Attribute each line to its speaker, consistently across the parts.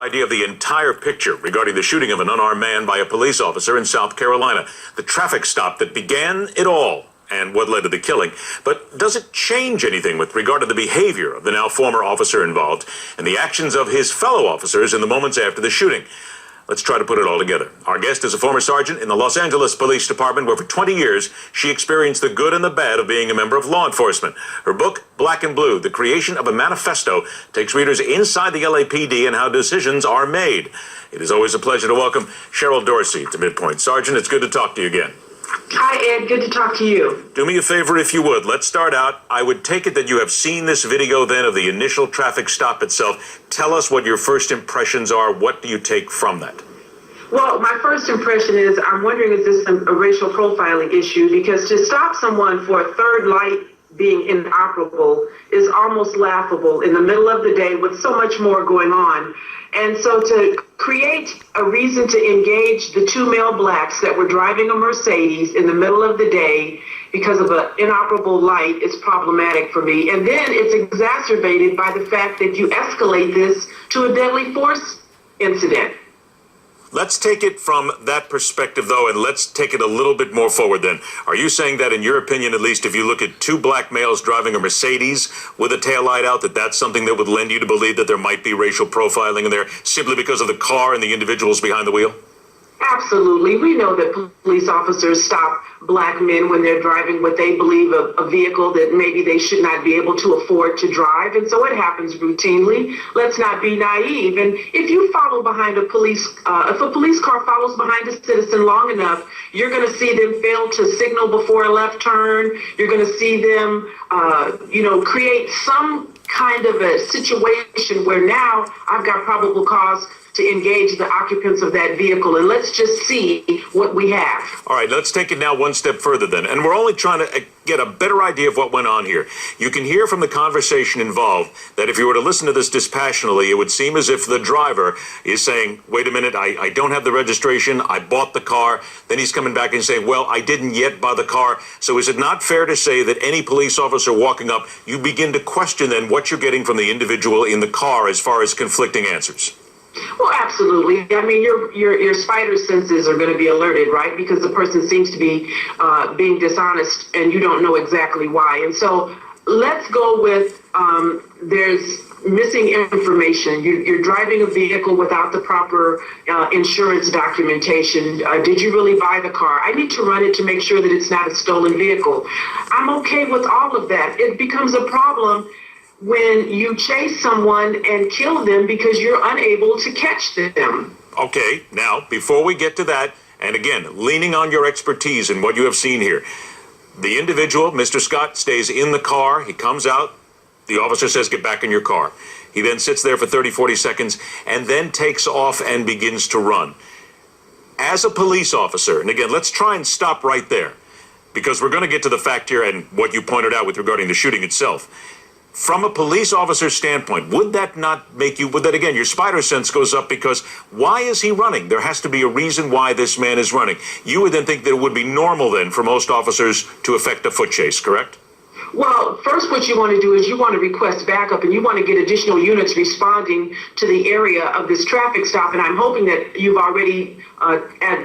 Speaker 1: Idea of the entire picture regarding the shooting of an unarmed man by a police officer in South Carolina. The traffic stop that began it all and what led to the killing. But does it change anything with regard to the behavior of the now former officer involved and the actions of his fellow officers in the moments after the shooting? Let's try to put it all together. Our guest is a former sergeant in the Los Angeles Police Department, where for 20 years she experienced the good and the bad of being a member of law enforcement. Her book, Black and Blue, The Creation of a Manifesto, takes readers inside the LAPD and how decisions are made. It is always a pleasure to welcome Cheryl Dorsey to Midpoint. Sergeant, it's good to talk to you again.
Speaker 2: Hi, Ed. Good to talk to you.
Speaker 1: Do me a favor, if you would. Let's start out. I would take it that you have seen this video then of the initial traffic stop itself. Tell us what your first impressions are. What do you take from that?
Speaker 2: Well, my first impression is I'm wondering, is this a racial profiling issue? Because to stop someone for a third light being inoperable is almost laughable in the middle of the day with so much more going on. And so to create a reason to engage the two male blacks that were driving a Mercedes in the middle of the day because of an inoperable light is problematic for me. And then it's exacerbated by the fact that you escalate this to a deadly force incident.
Speaker 1: Let's take it from that perspective, though, and let's take it a little bit more forward then. Are you saying that, in your opinion, at least, if you look at two black males driving a Mercedes with a taillight out, that that's something that would lend you to believe that there might be racial profiling in there simply because of the car and the individuals behind the wheel?
Speaker 2: Absolutely. We know that police officers stop black men when they're driving what they believe a vehicle that maybe they should not be able to afford to drive. And so it happens routinely. Let's not be naive. And if you follow behind if a police car follows behind a citizen long enough, you're going to see them fail to signal before a left turn. You're going to see them, create some kind of a situation where now I've got probable cause to engage the occupants of that vehicle, and let's just see what we have.
Speaker 1: All right, let's take it now one step further then, and we're only trying to get a better idea of what went on here. You can hear from the conversation involved that if you were to listen to this dispassionately, it would seem as if the driver is saying, wait a minute, I don't have the registration, I bought the car. Then he's coming back and saying, well, I didn't yet buy the car. So is it not fair to say that any police officer walking up, you begin to question then what you're getting from the individual in the car as far as conflicting answers?
Speaker 2: Well, absolutely. I mean, your spider senses are going to be alerted, right? Because the person seems to be being dishonest and you don't know exactly why. And so let's go with there's missing information. You're driving a vehicle without the proper insurance documentation. Did you really buy the car? I need to run it to make sure that it's not a stolen vehicle. I'm okay with all of that. It becomes a problem when you chase someone and kill them because you're unable to catch them.
Speaker 1: Okay, now, before we get to that, and again, leaning on your expertise and what you have seen here, the individual, Mr. Scott, stays in the car. He comes out. The officer says, get back in your car. He then sits there for 30, 40 seconds and then takes off and begins to run. As a police officer, and again, let's try and stop right there because we're going to get to the fact here and what you pointed out with regarding the shooting itself. From a police officer's standpoint, would that not make you, would that again, your spider sense goes up because why is he running? There has to be a reason why this man is running. You would then think that it would be normal then for most officers to effect a foot chase, correct?
Speaker 2: Well, first what you want to do is you want to request backup and you want to get additional units responding to the area of this traffic stop. And I'm hoping that you've already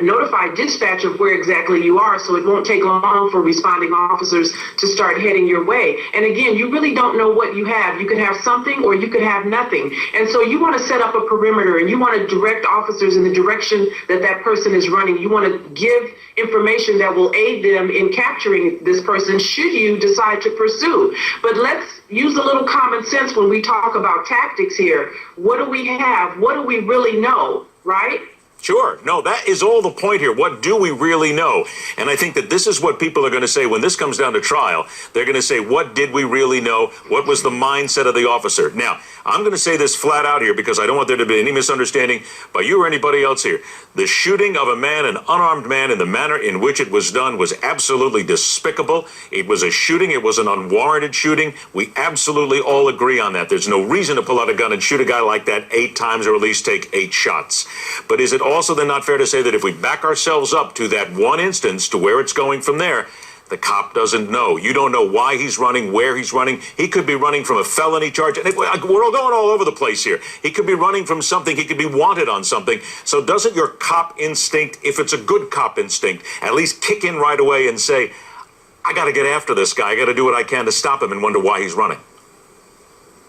Speaker 2: notified dispatch of where exactly you are, so it won't take long for responding officers to start heading your way. And again, you really don't know what you have. You could have something or you could have nothing. And so you want to set up a perimeter and you want to direct officers in the direction that that person is running. You want to give information that will aid them in capturing this person should you decide to pursue. But let's use a little common sense when we talk about tactics here. What do we have? What do we really know, right?
Speaker 1: Sure. No, that is all the point here. What do we really know? And I think that this is what people are going to say when this comes down to trial. They're going to say, what did we really know? What was the mindset of the officer? Now, I'm going to say this flat out here because I don't want there to be any misunderstanding by you or anybody else here. The shooting of a man, an unarmed man, in the manner in which it was done was absolutely despicable. It was a shooting. It was an unwarranted shooting. We absolutely all agree on that. There's no reason to pull out a gun and shoot a guy like that 8 times or at least take 8 shots. But is it also then not fair to say that if we back ourselves up to that one instance to where it's going from there, The cop doesn't know. You don't know why he's running, where he's running. He could be running from a felony charge. We're all going all over the place here. He could be running from something. He could be wanted on something. So doesn't your cop instinct, if it's a good cop instinct, at least kick in right away and say, I got to get after this guy. I got to do what I can to stop him, and wonder why he's running?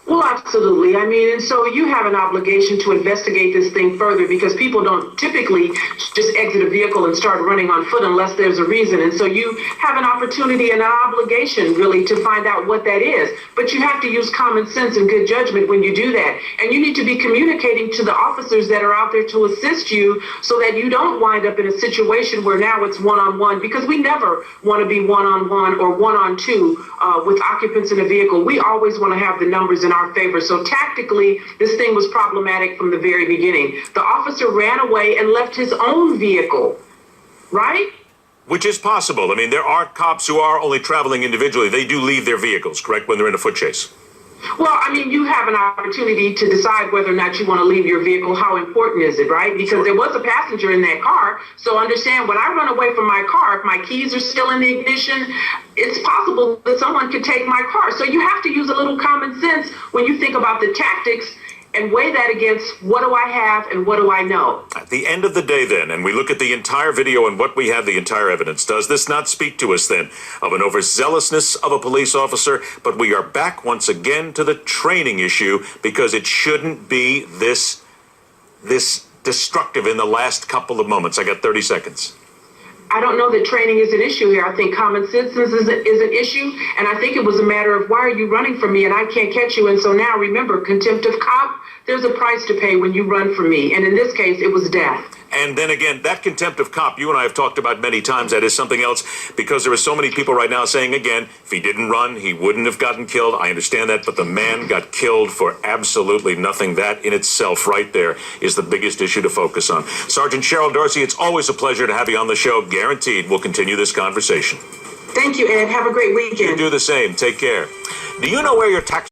Speaker 2: Well, absolutely. I mean, and so you have an obligation to investigate this thing further, because people don't typically just exit a vehicle and start running on foot unless there's a reason. And so you have an opportunity and an obligation really to find out what that is. But you have to use common sense and good judgment when you do that. And you need to be communicating to the officers that are out there to assist you, so that you don't wind up in a situation where now it's one-on-one, because we never want to be one-on-one or one-on-two with occupants in a vehicle. We always want to have the numbers in our favor. So tactically, this thing was problematic from the very beginning. The officer ran away and left his own vehicle, right?
Speaker 1: Which is possible. I mean, there are cops who are only traveling individually. They do leave their vehicles, correct, when they're in a foot chase?
Speaker 2: Well, I mean, you have an opportunity to decide whether or not you want to leave your vehicle. How important is it, right? Because there was a passenger in that car. So understand, when I run away from my car, if my keys are still in the ignition, it's possible that someone could take my car. So you have to use a little common sense when you think about the tactics, and weigh that against what do I have and what do I know.
Speaker 1: At the end of the day, then, and we look at the entire video and what we have, the entire evidence, does this not speak to us, then, of an overzealousness of a police officer? But we are back once again to the training issue, because it shouldn't be this destructive in the last couple of moments. I got 30 seconds.
Speaker 2: I don't know that training is an issue here. I think common sense is an issue. And I think it was a matter of, why are you running from me and I can't catch you? And so now remember, contempt of cop, there's a price to pay when you run from me. And in this case, it was death.
Speaker 1: And then again, that contempt of cop, you and I have talked about many times, that is something else, because there are so many people right now saying, again, if he didn't run, he wouldn't have gotten killed. I understand that, but the man got killed for absolutely nothing. That in itself right there is the biggest issue to focus on. Sergeant Cheryl Dorsey, it's always a pleasure to have you on the show. Guaranteed we'll continue this conversation.
Speaker 2: Thank you, Ed. Have a great weekend.
Speaker 1: You do the same. Take care. Do you know where your tax